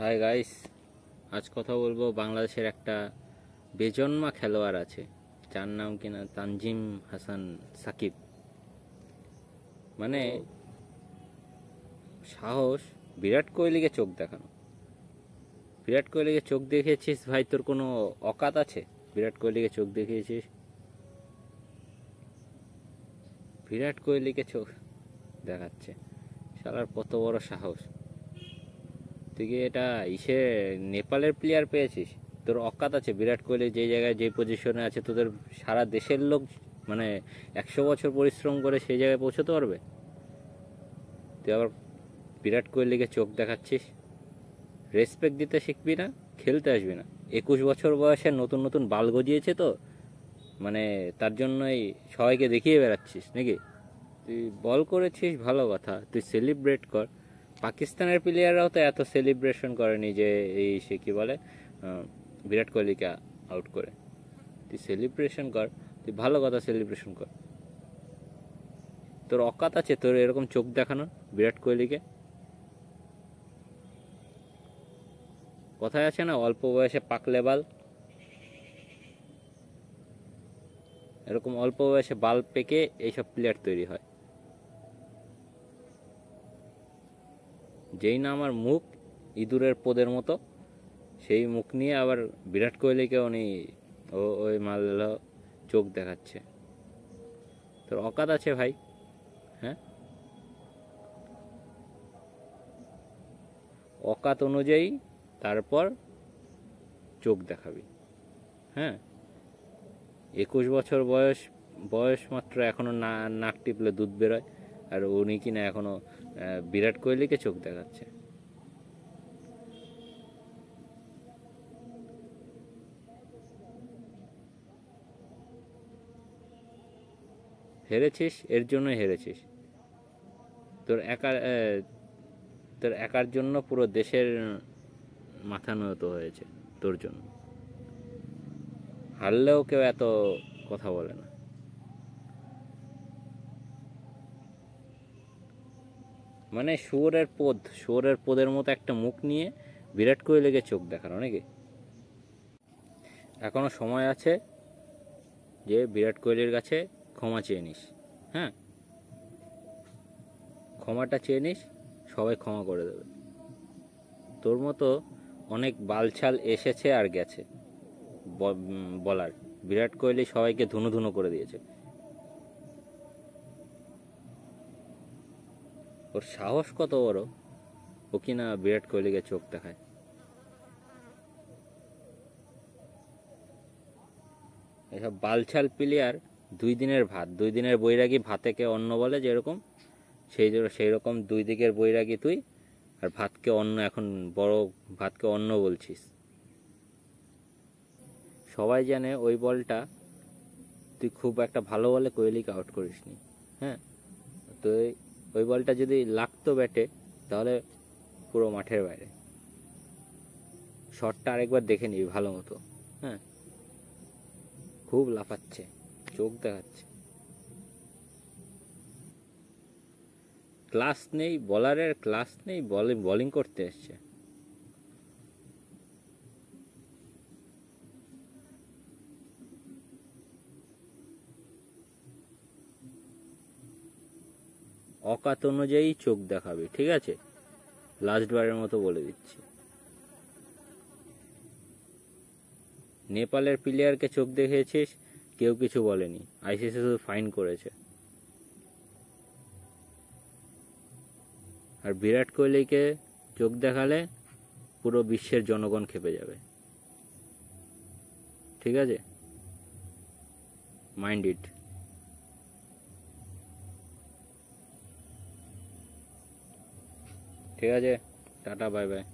Hi guys, আজ কথা বলবো বাংলাদেশের একটা বেজন্মা খেলোয়াড় আছে যার নাম কিনা তানজিম হাসান সাকিব। মানে সাহস বিরাট কোহলিকে চোখ দেখানো। বিরাট কোহলিকে চোখ দেখিয়েছিস ভাই, তোর কোনো অকাত আছে? বিরাট কোহলিকে চোখ দেখিয়েছিস, বিরাট কোহলিকে চোখ দেখাচ্ছে। শালার কত বড় সাহস! তুই কি এটা নেপালের প্লেয়ার পেয়েছিস? তোর অকাত আছে? বিরাট কোহলি যে জায়গায় যে পজিশনে আছে, তোদের সারা দেশের লোক মানে 100 বছর পরিশ্রম করে সেই জায়গায় পৌঁছতে পারবে? তুই আবার বিরাট কোহলিকে চোখ দেখাচ্ছিস। রেসপেক্ট দিতে শিখবি না, খেলতে আসবি না। 21 বছর বয়সে নতুন নতুন বাল গজিয়েছে তো, মানে তার জন্যই সবাইকে দেখিয়ে বেড়াচ্ছিস নাকি? তুই বল করেছিস ভালো কথা, তুই সেলিব্রেট কর। পাকিস্তানের প্লেয়াররাও তো এত সেলিব্রেশন করেনি যে এই সে কি বলে বিরাট কোহলিকে আউট করে। তুই সেলিব্রেশন কর, তুই ভালো কথা সেলিব্রেশন কর। তোর অকাত আছে তোর এরকম চোখ দেখানো বিরাট কোহলিকে? কথায় আছে না, অল্প বয়সে পাকলে বাল। এরকম অল্প বয়সে বাল পেকে এইসব প্লেয়ার তৈরি হয়। যেই না আমার মুখ ইঁদুরের পোদের মতো, সেই মুখ নিয়ে আবার বিরাট কোহলিকে উনি ওই মাল চোখ দেখাচ্ছে। তোর অকাত আছে ভাই? হ্যাঁ, অকাত অনুযায়ী তারপর চোখ দেখাবি। হ্যাঁ, 21 বছর বয়স, বয়স মাত্র, এখনো নাক টিপলে দুধ বেরোয়, আর উনি কিনা এখনো বিরাট কোহলিকে চোখ দেখাচ্ছে। হেরেছিস, এর জন্যই হেরেছিস। তোর একা তোর একার জন্য পুরো দেশের মাথা নত হয়েছে তোর জন্য। হারলেও কেউ এত কথা বলে না। মানে শুয়োরের পোদের মতো একটা মুখ নিয়ে বিরাট কোহলিকে চোখ দেখানো নাকি? এখনো সময় আছে যে বিরাট কোহলির কাছে ক্ষমা চেয়ে নিস। হ্যাঁ, ক্ষমাটা চেয়ে নিস, সবাই ক্ষমা করে দেবে। তোর মতো অনেক বালছাল এসেছে আর গেছে বলার। বিরাট কোহলি সবাইকে ধুনো ধুনো করে দিয়েছে। ওর সাহস কত বড়, ও কিনা বিরাট কোহলিকে চোখ দেখায়। এসব বালছাল প্লেয়ার 2 দিনের ভাত, 2 দিনের বৈরাগী ভাতেকে অন্ন বলে যেরকম, সেই রকম 2 দিকের বৈরাগী তুই। আর ভাতকে অন্ন, এখন বড় ভাতকে অন্ন বলছিস। সবাই জানে ওই বলটা তুই খুব একটা ভালো বলে কোহলিকে আউট করিসনি। হ্যাঁ, তো ওই বলটা যদি লাগতো ব্যাটে, তাহলে পুরো মাঠের বাইরে। শটটা আরেকবার দেখে নিবি ভালো মতো। হ্যাঁ, খুব লাফাচ্ছে, চোখ দেখাচ্ছে। ক্লাস নেই বলারের, ক্লাস নেই, বোলিং করতে এসছে। অকাত অনুযায়ী চোখ দেখাবি, ঠিক আছে? লাস্ট বারের মতো বলে দিচ্ছি। নেপালের প্লেয়ারকে চোখ দেখিয়েছিস, কেউ কিছু বলেনি, আইসিসি শুধু ফাইন করেছে। আর বিরাট কোহলিকে চোখ দেখালে পুরো বিশ্বের জনগণ খেপে যাবে। ঠিক আছে, মাইন্ড ইট। ঠিক আছে, টাটা, বাই বাই।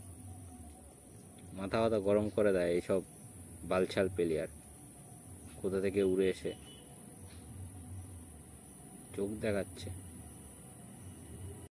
মাথা গরম করে দেয় এইসব বালছাল প্লেয়ার, কোথা থেকে উড়ে এসে চোখ দেখাচ্ছে।